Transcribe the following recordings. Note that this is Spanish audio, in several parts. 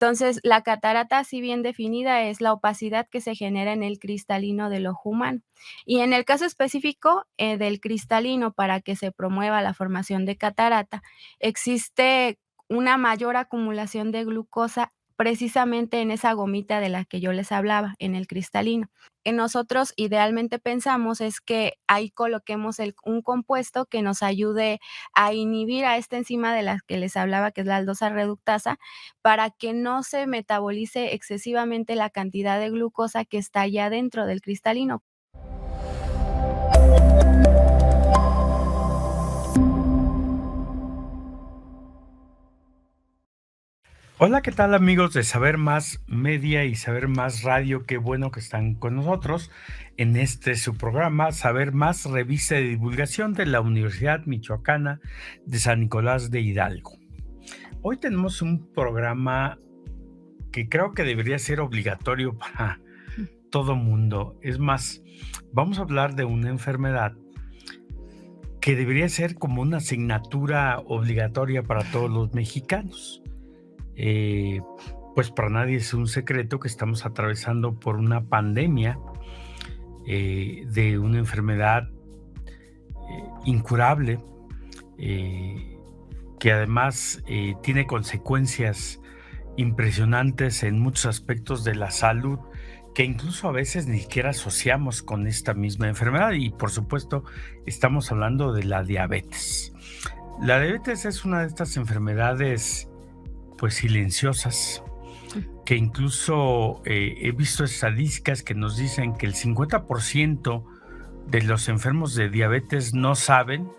Entonces, la catarata, así bien definida, es la opacidad que se genera en el cristalino del ojo humano. Y en el caso específico, del cristalino, para que se promueva la formación de catarata, existe una mayor acumulación de glucosa precisamente en esa gomita de la que yo les hablaba, en el cristalino. Que nosotros idealmente pensamos es que ahí coloquemos un compuesto que nos ayude a inhibir a esta enzima de la que les hablaba, que es la aldosa reductasa, para que no se metabolice excesivamente la cantidad de glucosa que está ya dentro del cristalino. Hola, ¿qué tal amigos de Saber Más Media y Saber Más Radio? Qué bueno que están con nosotros en su programa Saber Más, revista de divulgación de la Universidad Michoacana de San Nicolás de Hidalgo. Hoy tenemos un programa que creo que debería ser obligatorio para todo mundo. Es más, vamos a hablar de una enfermedad que debería ser como una asignatura obligatoria para todos los mexicanos. Pues para nadie es un secreto que estamos atravesando por una pandemia de una enfermedad incurable, que además tiene consecuencias impresionantes en muchos aspectos de la salud, que incluso a veces ni siquiera asociamos con esta misma enfermedad. Y por supuesto, estamos hablando de la diabetes. La diabetes es una de estas enfermedades pues silenciosas, que incluso he visto estadísticas que nos dicen que el 50% de los enfermos de diabetes no saben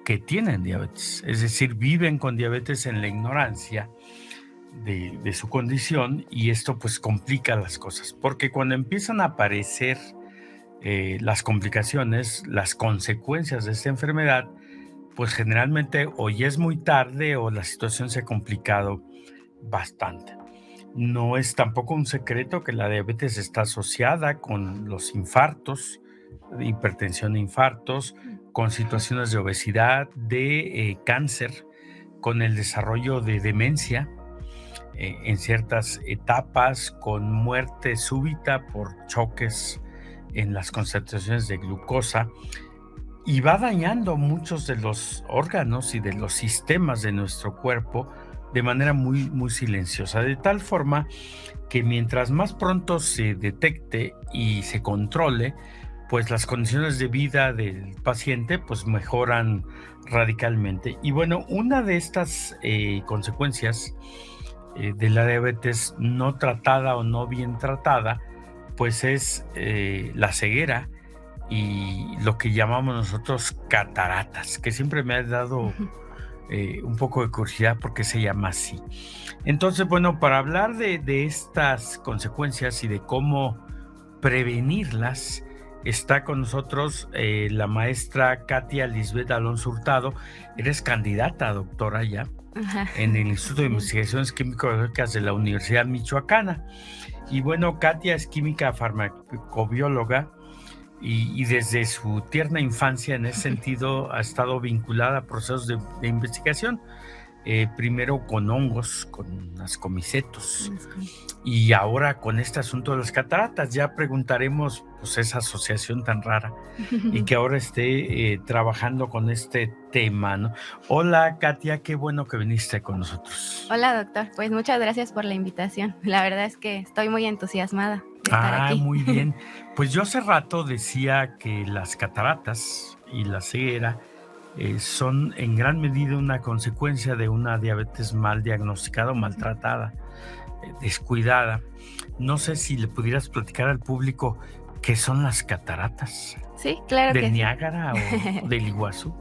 que tienen diabetes, es decir, viven con diabetes en la ignorancia de su condición, y esto pues complica las cosas, porque cuando empiezan a aparecer las complicaciones, las consecuencias de esta enfermedad, pues generalmente o ya es muy tarde o la situación se ha complicado bastante. No es tampoco un secreto que la diabetes está asociada con los infartos, hipertensión e infartos, con situaciones de obesidad, de cáncer, con el desarrollo de demencia en ciertas etapas, con muerte súbita por choques en las concentraciones de glucosa, y va dañando muchos de los órganos y de los sistemas de nuestro cuerpo de manera muy, muy silenciosa, de tal forma que mientras más pronto se detecte y se controle, pues las condiciones de vida del paciente pues mejoran radicalmente. Y bueno, una de estas consecuencias de la diabetes no tratada o no bien tratada, pues es la ceguera y lo que llamamos nosotros cataratas, que siempre me ha dado un poco de curiosidad por qué se llama así. Entonces, bueno, para hablar de estas consecuencias y de cómo prevenirlas, está con nosotros la maestra Katia Lisbeth Alonso Hurtado. Eres candidata, doctora, ya Ajá. en el Instituto de Sí. Investigaciones Químico-Biológicas de la Universidad Michoacana. Y bueno, Katia es química farmacobióloga, y desde su tierna infancia en ese sentido ha estado vinculada a procesos de investigación, primero con hongos, con ascomicetos, y ahora con este asunto de las cataratas. Ya preguntaremos pues esa asociación tan rara y que ahora esté trabajando con este tema, ¿no? Hola Katia, qué bueno que viniste con nosotros. Hola, doctor. Pues muchas gracias por la invitación. La verdad es que estoy muy entusiasmada de estar Ah, aquí. muy bien. Pues yo hace rato decía que las cataratas y la ceguera son en gran medida una consecuencia de una diabetes mal diagnosticada o maltratada, descuidada. No sé si le pudieras platicar al público qué son las cataratas, Sí, claro que del sí. Niágara o del Iguazú.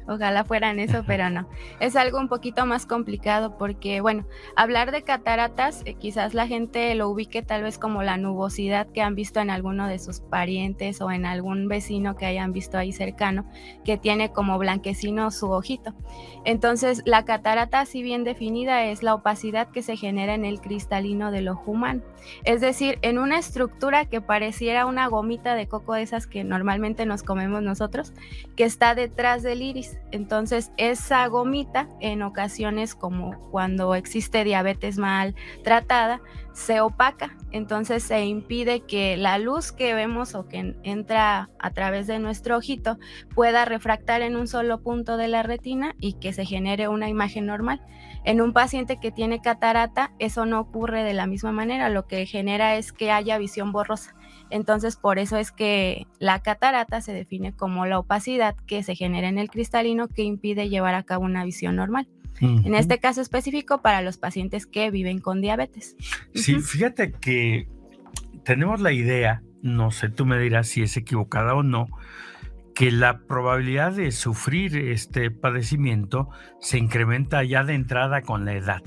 Ojalá fueran eso, pero no. Es algo un poquito más complicado porque, bueno, hablar de cataratas, quizás la gente lo ubique tal vez como la nubosidad que han visto en alguno de sus parientes o en algún vecino que hayan visto ahí cercano, que tiene como blanquecino su ojito. Entonces, la catarata, así bien definida, es la opacidad que se genera en el cristalino del ojo humano. Es decir, en una estructura que pareciera una gomita de coco de esas que normalmente nos comemos nosotros, que está detrás del iris. diabetes. Entonces, esa gomita, en ocasiones, como cuando existe diabetes mal tratada, se opaca. Entonces, se impide que la luz que vemos o que entra a través de nuestro ojito pueda refractar en un solo punto de la retina y que se genere una imagen normal. En un paciente que tiene catarata, eso no ocurre de la misma manera, lo que genera es que haya visión borrosa. Entonces, por eso es que la catarata se define como la opacidad que se genera en el cristalino que impide llevar a cabo una visión normal. En Ujú. este caso específico, para los pacientes que viven con diabetes. Sí, Ujú. fíjate que tenemos la idea, no sé, tú me dirás si es equivocada o no, que la probabilidad de sufrir este padecimiento se incrementa ya de entrada con la edad.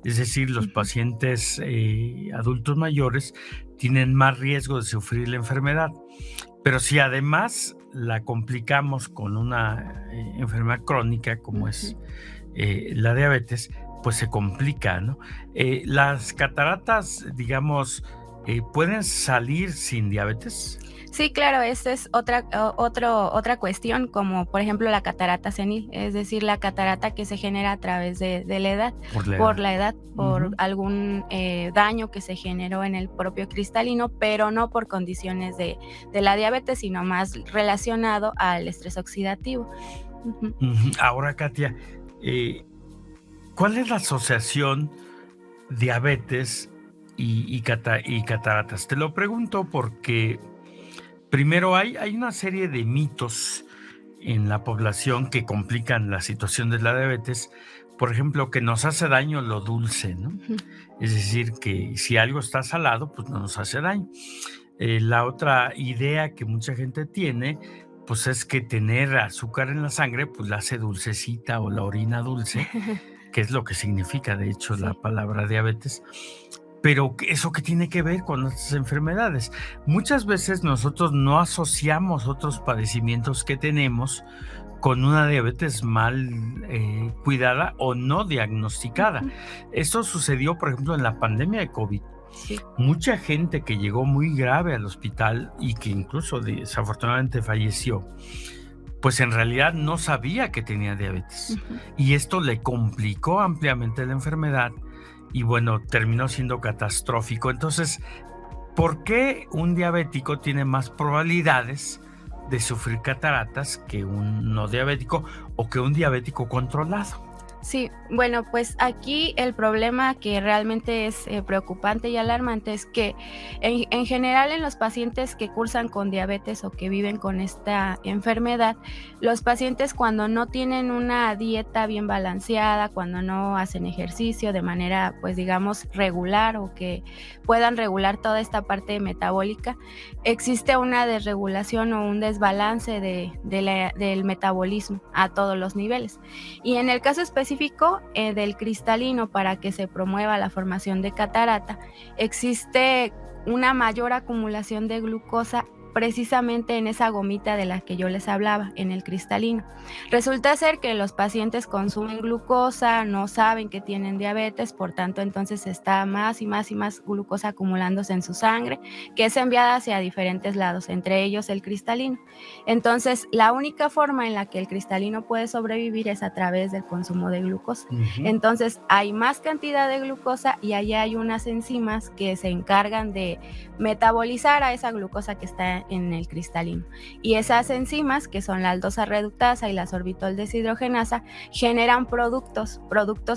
Es decir, los Ujú. pacientes adultos mayores tienen más riesgo de sufrir la enfermedad. Pero si además la complicamos con una enfermedad crónica como es Ujú. la diabetes, pues se complica, ¿no? Las cataratas, digamos, ¿pueden salir sin diabetes? Sí, claro, esa es otra cuestión, como por ejemplo la catarata senil, es decir, la catarata que se genera a través de la edad, Por la por edad. la edad, por Ujú, algún daño que se generó en el propio cristalino, pero no por condiciones de la diabetes, sino más relacionado al estrés oxidativo. Ujú. ujú. Ahora, Katia, eh, ¿cuál es la asociación diabetes y cataratas? Te lo pregunto porque primero hay una serie de mitos en la población que complican la situación de la diabetes. Por ejemplo, que nos hace daño lo dulce, ¿no? Ujú. Es decir, que si algo está salado, pues no nos hace daño. La otra idea que mucha gente tiene, pues es que tener azúcar en la sangre, pues la hace dulcecita o la orina dulce, que es lo que significa, de hecho, la Sí. palabra diabetes. Pero ¿eso qué tiene que ver con nuestras enfermedades? Muchas veces nosotros no asociamos otros padecimientos que tenemos con una diabetes mal cuidada o no diagnosticada. Ujú. Esto sucedió, por ejemplo, en la pandemia de COVID. Sí. Mucha gente que llegó muy grave al hospital y que incluso desafortunadamente falleció, pues en realidad no sabía que tenía diabetes. Ujú. Y esto le complicó ampliamente la enfermedad y bueno, terminó siendo catastrófico. Entonces, ¿por qué un diabético tiene más probabilidades de sufrir cataratas que un no diabético o que un diabético controlado? Sí, bueno, pues aquí el problema que realmente es preocupante y alarmante es que en general en los pacientes que cursan con diabetes o que viven con esta enfermedad, los pacientes cuando no tienen una dieta bien balanceada, cuando no hacen ejercicio de manera, pues digamos, regular o que puedan regular toda esta parte metabólica, existe una desregulación o un desbalance del metabolismo a todos los niveles. Y en el caso específico del cristalino, para que se promueva la formación de catarata, existe una mayor acumulación de glucosa precisamente en esa gomita de la que yo les hablaba, en el cristalino. Resulta ser que los pacientes consumen glucosa, no saben que tienen diabetes, por tanto entonces está más y más y más glucosa acumulándose en su sangre, que es enviada hacia diferentes lados, entre ellos el cristalino. Entonces, la única forma en la que el cristalino puede sobrevivir es a través del consumo de glucosa. Ujú, Entonces, hay más cantidad de glucosa y allí hay unas enzimas que se encargan de metabolizar a esa glucosa que está en el cristalino. Y esas enzimas, que son la aldosa reductasa y la sorbitol deshidrogenasa, generan productos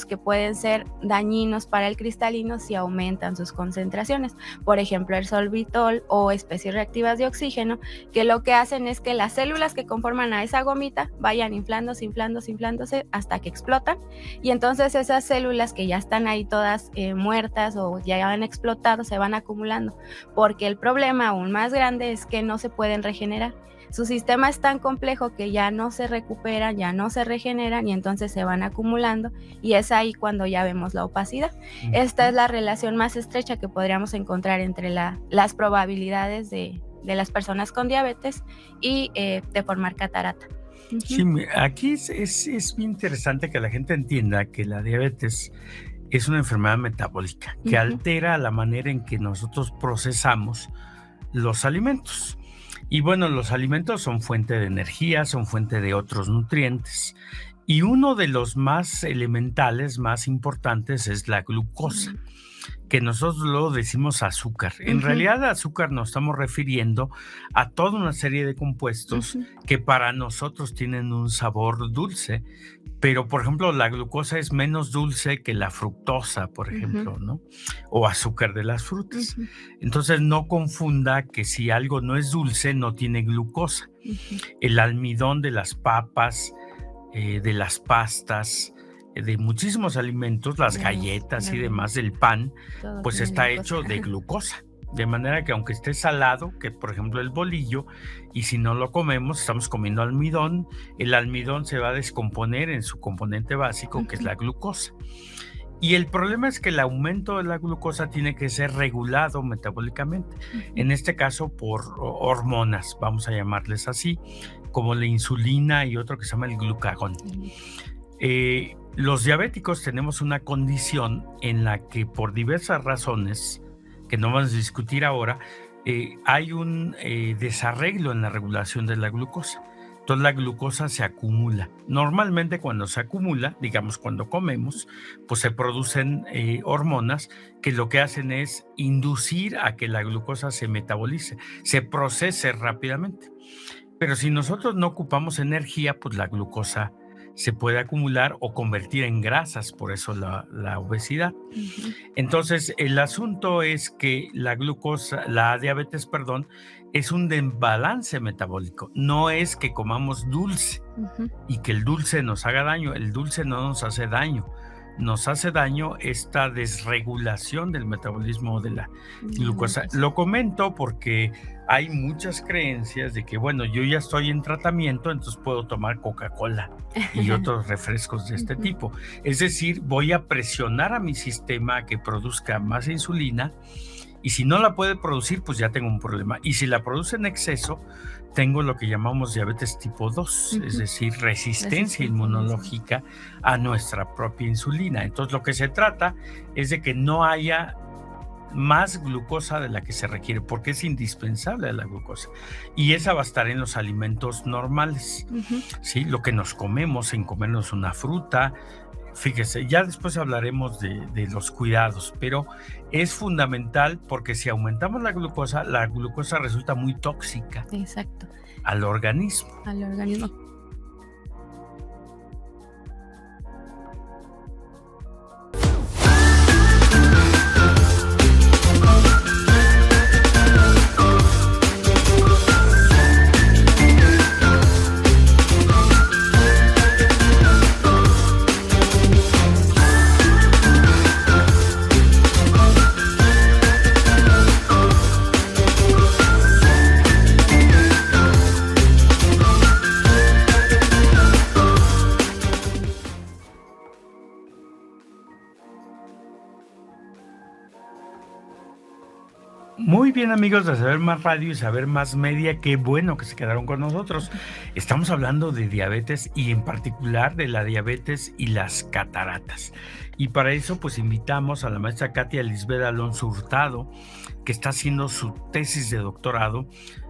que pueden ser dañinos para el cristalino si aumentan sus concentraciones. Por ejemplo, el sorbitol o especies reactivas de oxígeno, que lo que hacen es que las células que conforman a esa gomita vayan inflándose hasta que explotan, y entonces esas células que ya están ahí todas muertas o ya han explotado se van acumulando, porque el problema aún más grande es que no se pueden regenerar. Su sistema es tan complejo que ya no se recuperan, ya no se regeneran y entonces se van acumulando, y es ahí cuando ya vemos la opacidad. Esta ujú. es la relación más estrecha que podríamos encontrar entre las probabilidades de las personas con diabetes y de formar catarata. Sí, Ujú. aquí es bien interesante que la gente entienda que la diabetes es una enfermedad metabólica que Ujú. altera la manera en que nosotros procesamos los alimentos. Y bueno, los alimentos son fuente de energía, son fuente de otros nutrientes. Y uno de los más elementales, más importantes, es la glucosa, Mm, que nosotros lo decimos azúcar. En ujú, realidad, azúcar nos estamos refiriendo a toda una serie de compuestos ujú, que para nosotros tienen un sabor dulce, pero por ejemplo, la glucosa es menos dulce que la fructosa, por ujú, ejemplo, ¿no? O azúcar de las frutas. ujú, Entonces, no confunda que si algo no es dulce, no tiene glucosa. ujú. El almidón de las papas, de las pastas, de muchísimos alimentos, las galletas y Claro, demás, del pan, todo pues tiene está glucosa. hecho de glucosa. De manera que aunque esté salado, que por ejemplo el bolillo, y si no lo comemos, estamos comiendo almidón, el almidón se va a descomponer en su componente básico, que es Ujú, la glucosa. Y el problema es que el aumento de la glucosa tiene que ser regulado metabólicamente, ujú, en este caso por hormonas, vamos a llamarles así, como la insulina y otro que se llama el glucagón. ujú, Los diabéticos tenemos una condición en la que por diversas razones, que no vamos a discutir ahora, hay un desarreglo en la regulación de la glucosa. Entonces la glucosa se acumula. Normalmente cuando se acumula, digamos cuando comemos, pues se producen hormonas que lo que hacen es inducir a que la glucosa se metabolice, se procese rápidamente. Pero si nosotros no ocupamos energía, pues la glucosa se puede acumular o convertir en grasas, por eso la obesidad. ujú, Entonces, el asunto es que la glucosa, la diabetes, perdón, es un desbalance metabólico. No es que comamos dulce ujú. y que el dulce nos haga daño. El dulce no nos hace daño. Nos hace daño esta desregulación del metabolismo de la La glucosa. glucosa. Lo comento porque hay muchas creencias de que, bueno, yo ya estoy en tratamiento, entonces puedo tomar Coca-Cola y otros refrescos de este Ujú, tipo. Es decir, voy a presionar a mi sistema a que produzca más insulina y si no la puede producir, pues ya tengo un problema. Y si la produce en exceso, tengo lo que llamamos diabetes tipo 2, es ujú. decir, resistencia Resistencia a la insulina. inmunológica a nuestra propia insulina. Entonces, lo que se trata es de que no haya más glucosa de la que se requiere, porque es indispensable la glucosa. Y esa va a estar en los alimentos normales, Ujú. ¿sí? Lo que nos comemos, en comernos una fruta. Fíjese, ya después hablaremos de los cuidados, pero es fundamental porque si aumentamos la glucosa resulta muy tóxica Exacto, al organismo. al organismo. Muy bien, amigos de Saber Más Radio y Saber Más Media, qué bueno que se quedaron con nosotros. Estamos hablando de diabetes y en particular de la diabetes y las cataratas. Y para eso, pues invitamos a la maestra Katia Lisbeth Alonso Hurtado, que está haciendo su tesis de doctorado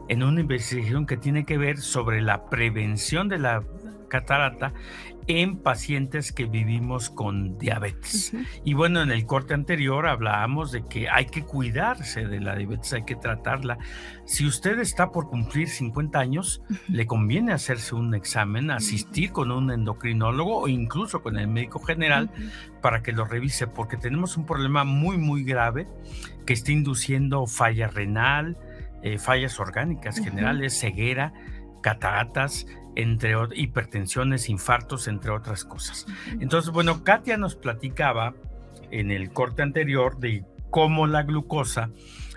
en una investigación que tiene que ver sobre la prevención de la catarata en pacientes que vivimos con diabetes. Ujú, Y bueno, en el corte anterior hablábamos de que hay que cuidarse de la diabetes, hay que tratarla. Si usted está por cumplir 50 años, ujú, le conviene hacerse un examen, ujú, asistir con un endocrinólogo o incluso con el médico general ujú, para que lo revise, porque tenemos un problema muy, muy grave que está induciendo falla renal, fallas orgánicas ujú, generales, ceguera, cataratas, hipertensiones, infartos, entre otras cosas. ujú. Entonces, bueno, Katia nos platicaba en el corte anterior de cómo la glucosa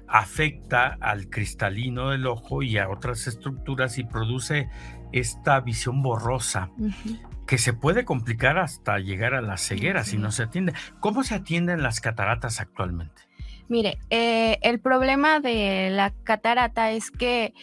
afecta al cristalino del ojo y a otras estructuras y produce esta visión borrosa Ujú, que se puede complicar hasta llegar a la ceguera si así no es. se atiende. ¿Cómo se atienden las cataratas actualmente? Mire, el problema de la catarata es que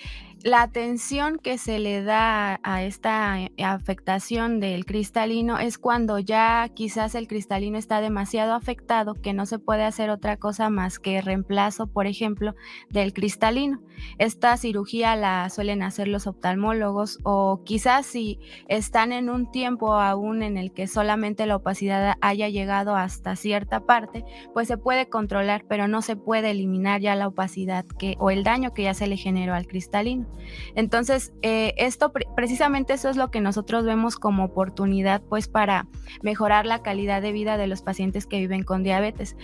la atención que se le da a esta afectación del cristalino es cuando ya quizás el cristalino está demasiado afectado, que no se puede hacer otra cosa más que reemplazo, por ejemplo, del cristalino. Esta cirugía la suelen hacer los oftalmólogos, o quizás si están en un tiempo aún en el que solamente la opacidad haya llegado hasta cierta parte, pues se puede controlar, pero no se puede eliminar ya la opacidad o el daño que ya se le generó al cristalino. Entonces, esto precisamente eso es lo que nosotros vemos como oportunidad, pues, para mejorar la calidad de vida de los pacientes que viven con diabetes,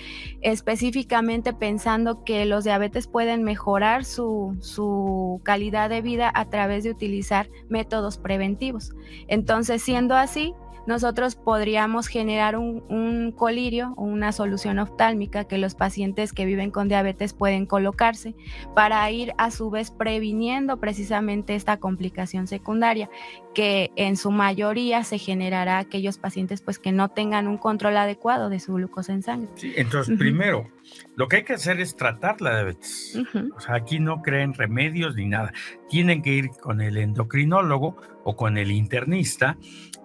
específicamente pensando que los diabetes pueden mejorar su calidad de vida a través de utilizar métodos preventivos. Entonces, siendo así, nosotros podríamos generar un colirio o una solución oftálmica que los pacientes que viven con diabetes pueden colocarse para ir a su vez previniendo precisamente esta complicación secundaria, que en su mayoría se generará aquellos pacientes pues que no tengan un control adecuado de su glucosa en sangre. Sí, entonces, primero, lo que hay que hacer es tratar la diabetes. O sea, aquí no creen remedios ni nada. Tienen que ir con el endocrinólogo o con el internista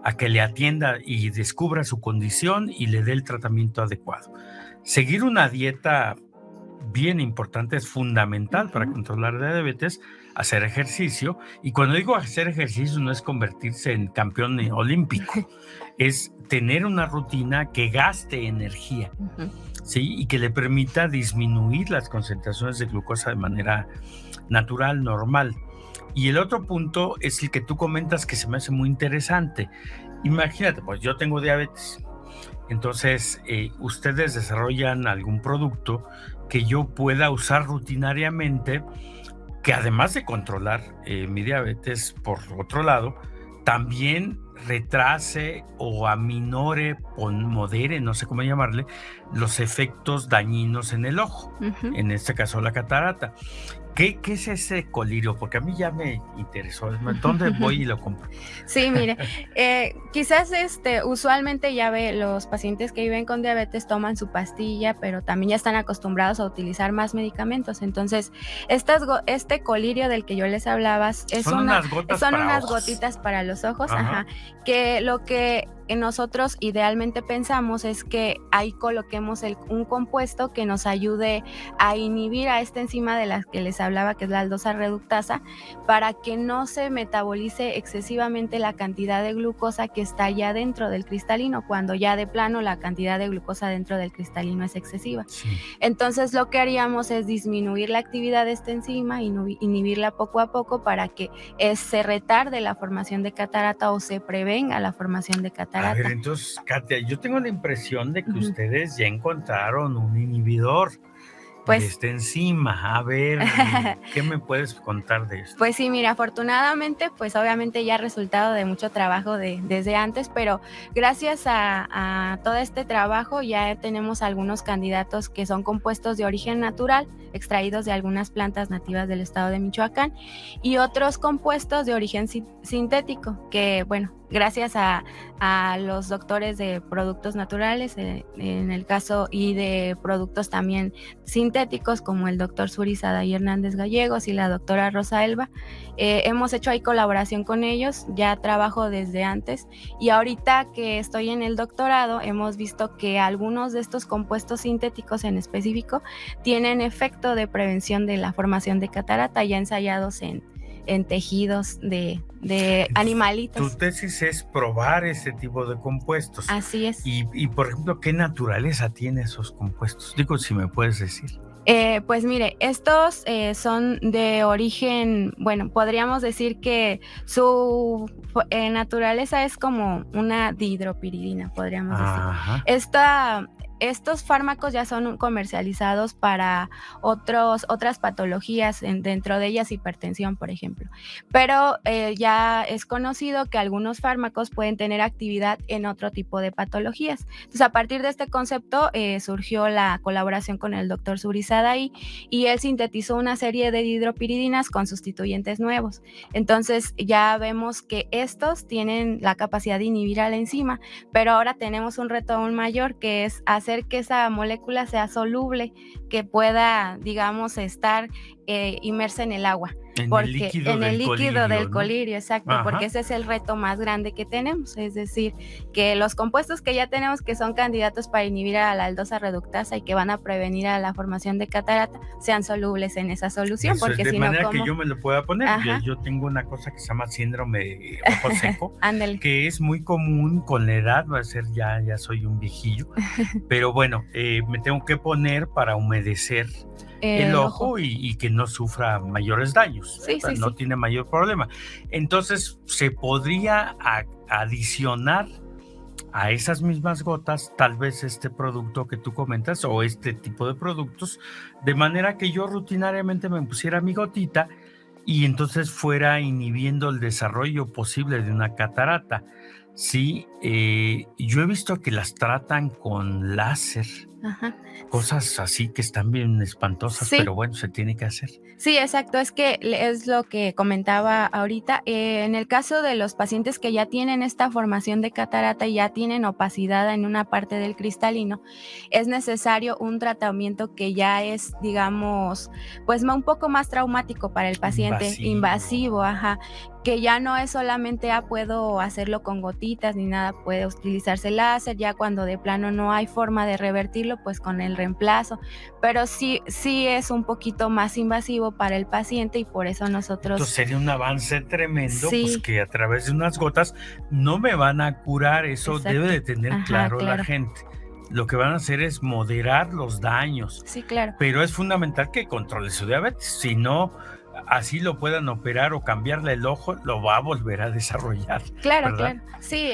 a que le atienda y descubra su condición y le dé el tratamiento adecuado. Seguir una dieta bien importante, es fundamental para controlar la diabetes, hacer ejercicio. Y cuando digo hacer ejercicio no es convertirse en campeón olímpico, es tener una rutina que gaste energía, ¿sí? Y que le permita disminuir las concentraciones de glucosa de manera natural, normal. Y el otro punto es el que tú comentas, que se me hace muy interesante. Imagínate, pues yo tengo diabetes. Entonces, ustedes desarrollan algún producto que yo pueda usar rutinariamente, que además de controlar mi diabetes, por otro lado, también retrase o aminore o modere, no sé cómo llamarle, los efectos dañinos en el ojo, en este caso la catarata. ¿Qué es ese colirio? Porque a mí ya me interesó. ¿Dónde voy y lo compro? Sí, mire, quizás usualmente ya ve, los pacientes que viven con diabetes toman su pastilla, pero también ya están acostumbrados a utilizar más medicamentos. Entonces, este colirio del que yo les hablaba son unas gotitas para los ojos, que lo que nosotros idealmente pensamos es que ahí coloquemos un compuesto que nos ayude a inhibir a esta enzima de la que les hablaba, que es la aldosa reductasa, para que no se metabolice excesivamente la cantidad de glucosa que está ya dentro del cristalino, cuando ya de plano la cantidad de glucosa dentro del cristalino es excesiva. Sí. Entonces lo que haríamos es disminuir la actividad de esta enzima, inhibirla poco a poco para que se retarde la formación de catarata o se prevenga la formación de catarata. A ver, entonces, Katia, yo tengo la impresión de que ustedes ya encontraron un inhibidor de esta enzima. A ver, ¿qué me puedes contar de esto? Pues sí, mira, afortunadamente, pues obviamente ya resultado de mucho trabajo desde antes, pero gracias a todo este trabajo ya tenemos algunos candidatos que son compuestos de origen natural, extraídos de algunas plantas nativas del estado de Michoacán, y otros compuestos de origen sintético, que bueno, gracias a los doctores de productos naturales, en el caso, y de productos también sintéticos, como el doctor Surizada y Hernández Gallegos y la doctora Rosa Elba, hemos hecho ahí colaboración con ellos, ya trabajo desde antes, y ahorita que estoy en el doctorado hemos visto que algunos de estos compuestos sintéticos en específico tienen efecto de prevención de la formación de catarata, ya ensayados en tejidos de animalitos. Tu tesis es probar ese tipo de compuestos. Así es. Y por ejemplo, ¿qué naturaleza tiene esos compuestos? Digo, si me puedes decir. Pues mire, estos son de origen, bueno, podríamos decir que su naturaleza es como una dihidropiridina, podríamos decir. Estos fármacos ya son comercializados para otras patologías, dentro de ellas hipertensión, por ejemplo. Pero ya es conocido que algunos fármacos pueden tener actividad en otro tipo de patologías. Entonces, a partir de este concepto surgió la colaboración con el doctor Surizada y él sintetizó una serie de dihidropiridinas con sustituyentes nuevos. Entonces, ya vemos que estos tienen la capacidad de inhibir a la enzima, pero ahora tenemos un reto aún mayor, que es hacer que esa molécula sea soluble, que pueda, digamos, estar inmersa en el agua. En el Porque líquido en el del líquido del colirio, ¿no? colirio, exacto, porque Ajá. ese es el reto más grande que tenemos, es decir, que los compuestos que ya tenemos que son candidatos para inhibir a la aldosa reductasa y que van a prevenir a la formación de catarata, sean solubles en esa solución, Eso es, porque de si no, manera que ¿cómo? yo me lo pueda poner. Ajá, Yo tengo una cosa que se llama síndrome de ojo seco, ándale. que es muy común con la edad, va a ser ya soy un viejillo, pero bueno, me tengo que poner para humedecer el El ojo. ojo y que no sufra mayores daños, Sí, sí, no sí. tiene mayor problema. Entonces, se podría adicionar a esas mismas gotas, tal vez este producto que tú comentas o este tipo de productos, de manera que yo rutinariamente me pusiera mi gotita y entonces fuera inhibiendo el desarrollo posible de una catarata. Sí, yo he visto que las tratan con láser, Ajá. cosas así que están bien espantosas, Sí. pero bueno, se tiene que hacer. Sí, exacto, es que es lo que comentaba ahorita. En el caso de los pacientes que ya tienen esta formación de catarata y ya tienen opacidad en una parte del cristalino, es necesario un tratamiento que ya es, digamos, pues un poco más traumático para el paciente, Invasivo. invasivo, ajá, que ya no es solamente, puedo hacerlo con gotitas ni nada, puede utilizarse láser, ya cuando de plano no hay forma de revertirlo, pues con el reemplazo, pero sí es un poquito más invasivo para el paciente y por eso nosotros Entonces sería un avance tremendo, pues sí, que a través de unas gotas no me van a curar, eso debe exacto. de tener Ajá, claro la claro. gente. Lo que van a hacer es moderar los daños, Sí, claro. pero es fundamental que controle su diabetes, si no, así lo puedan operar o cambiarle el ojo, lo va a volver a desarrollar, Claro, ¿verdad? claro. Sí,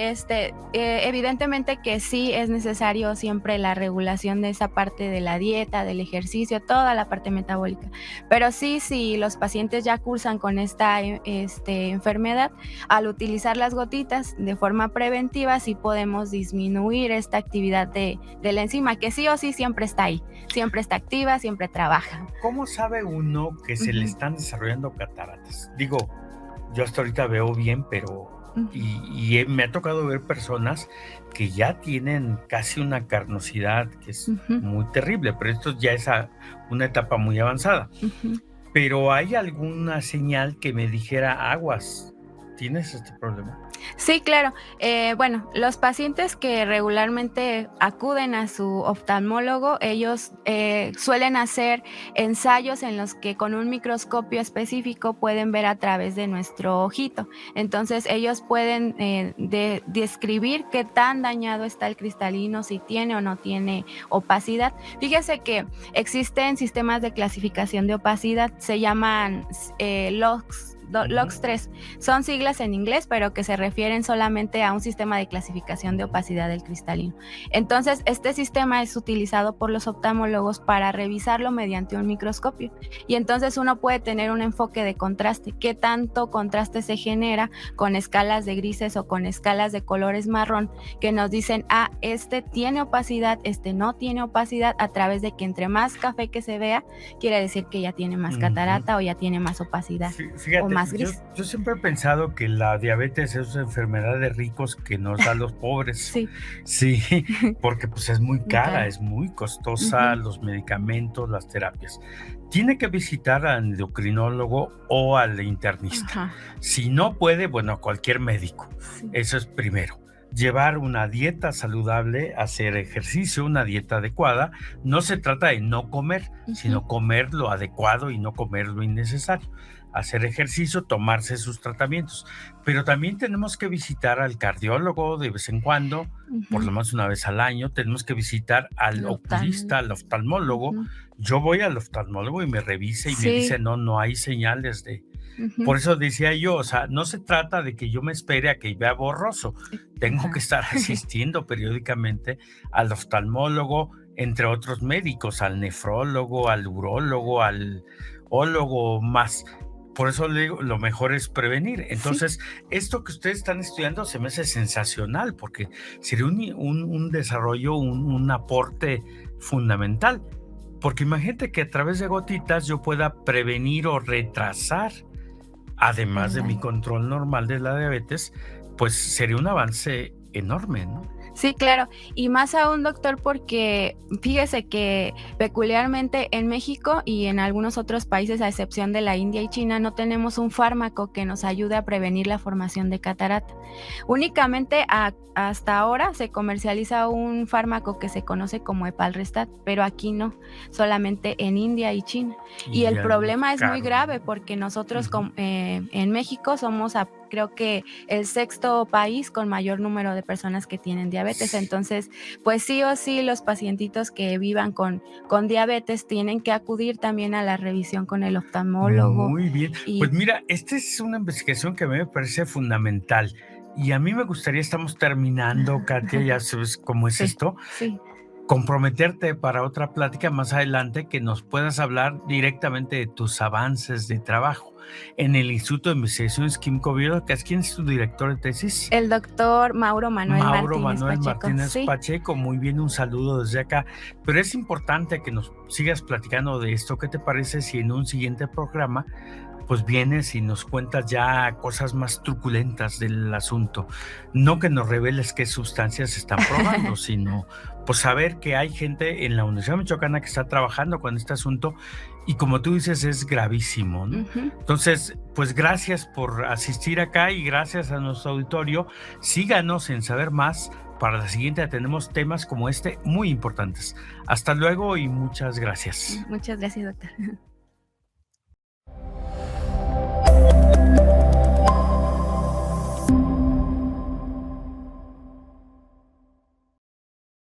evidentemente que sí es necesario siempre la regulación de esa parte de la dieta, del ejercicio, toda la parte metabólica. Pero sí, si los pacientes ya cursan con esta, enfermedad, al utilizar las gotitas de forma preventiva, sí podemos disminuir esta actividad de la enzima, que sí o sí siempre está ahí, siempre está activa, siempre trabaja. ¿Cómo sabe uno que se le Ujú, están desarrollando cataratas? Digo, yo hasta ahorita veo bien, pero ujú, me ha tocado ver personas que ya tienen casi una carnosidad que es ujú, muy terrible, pero esto ya es una etapa muy avanzada. ujú. Pero ¿hay alguna señal que me dijera, aguas, tienes este problema? Sí, claro. Bueno, los pacientes que regularmente acuden a su oftalmólogo, ellos suelen hacer ensayos en los que con un microscopio específico pueden ver a través de nuestro ojito. Entonces, ellos pueden describir qué tan dañado está el cristalino, si tiene o no tiene opacidad. Fíjese que existen sistemas de clasificación de opacidad, se llaman LOX. Ujú. LOX 3 son siglas en inglés, pero que se refieren solamente a un sistema de clasificación de opacidad del cristalino. Entonces, este sistema es utilizado por los oftalmólogos para revisarlo mediante un microscopio. Y entonces uno puede tener un enfoque de contraste. ¿Qué tanto contraste se genera con escalas de grises o con escalas de colores marrón que nos dicen, este tiene opacidad, este no tiene opacidad, a través de que entre más café que se vea, quiere decir que ya tiene más Ujú. catarata o ya tiene más opacidad o Fíjate, más gris? yo siempre he pensado que la diabetes es una enfermedad de ricos que nos da a los pobres. Sí. Sí, porque pues es muy Muy cara, cara. es muy costosa, Ujú. los medicamentos, las terapias. Tiene que visitar al endocrinólogo o al internista. Ajá, Si no puede, bueno, a cualquier médico. sí. Eso es primero. Llevar una dieta saludable, hacer ejercicio, una dieta adecuada. No se trata de no comer, Ujú, sino comer lo adecuado y no comer lo innecesario. Hacer ejercicio, tomarse sus tratamientos. Pero también tenemos que visitar al cardiólogo de vez en cuando, por ujú. lo menos una vez al año. Tenemos que visitar al El oculista, oftalmólogo. al oftalmólogo. Ujú. Yo voy al oftalmólogo y me revisa y me dice, Sí, no, no hay señales de... ujú. Por eso decía yo, o sea, no se trata de que yo me espere a que vea borroso. Tengo que Ajá. estar asistiendo periódicamente al oftalmólogo, entre otros médicos, al nefrólogo, al urólogo, al ólogo más. Por eso le digo, lo mejor es prevenir. Sí, Entonces, esto que ustedes están estudiando se me hace sensacional porque sería un desarrollo, un aporte fundamental. Porque imagínate que a través de gotitas yo pueda prevenir o retrasar, además el de mi daño. control normal de la diabetes, pues sería un avance enorme, ¿no? Sí, claro. Y más aún, doctor, porque fíjese que peculiarmente en México y en algunos otros países, a excepción de la India y China, no tenemos un fármaco que nos ayude a prevenir la formación de catarata. Únicamente hasta ahora se comercializa un fármaco que se conoce como Epalrestat, pero aquí no, solamente en India y China. Y Y el ya es muy problema es muy caro. grave porque nosotros Ujú. en México somos, creo que el sexto país con mayor número de personas que tienen diabetes. Entonces, pues sí o sí, los pacientitos que vivan con diabetes tienen que acudir también a la revisión con el oftalmólogo Muy bien. Pues y mira, esta es una investigación que a mí me parece fundamental. Y a mí me gustaría, estamos terminando, Katia, ya sabes cómo es sí, esto, sí. comprometerte para otra plática más adelante que nos puedas hablar directamente de tus avances de trabajo en el Instituto de Investigaciones Químico-Biológicas. ¿Quién es tu director de tesis? El doctor Mauro Manuel Mauro Martínez Manuel Pacheco, Martínez sí. Pacheco, muy bien, un saludo desde acá. Pero es importante que nos sigas platicando de esto. ¿Qué te parece si en un siguiente programa pues vienes y nos cuentas ya cosas más truculentas del asunto? No que nos reveles qué sustancias se están probando, sino pues saber que hay gente en la Universidad Michoacana que está trabajando con este asunto y como tú dices es gravísimo, ¿no? Ujú. Entonces, pues gracias por asistir acá y gracias a nuestro auditorio. Síganos en saber más. Para la siguiente tenemos temas como este muy importantes. Hasta luego y muchas gracias. Muchas gracias, doctor.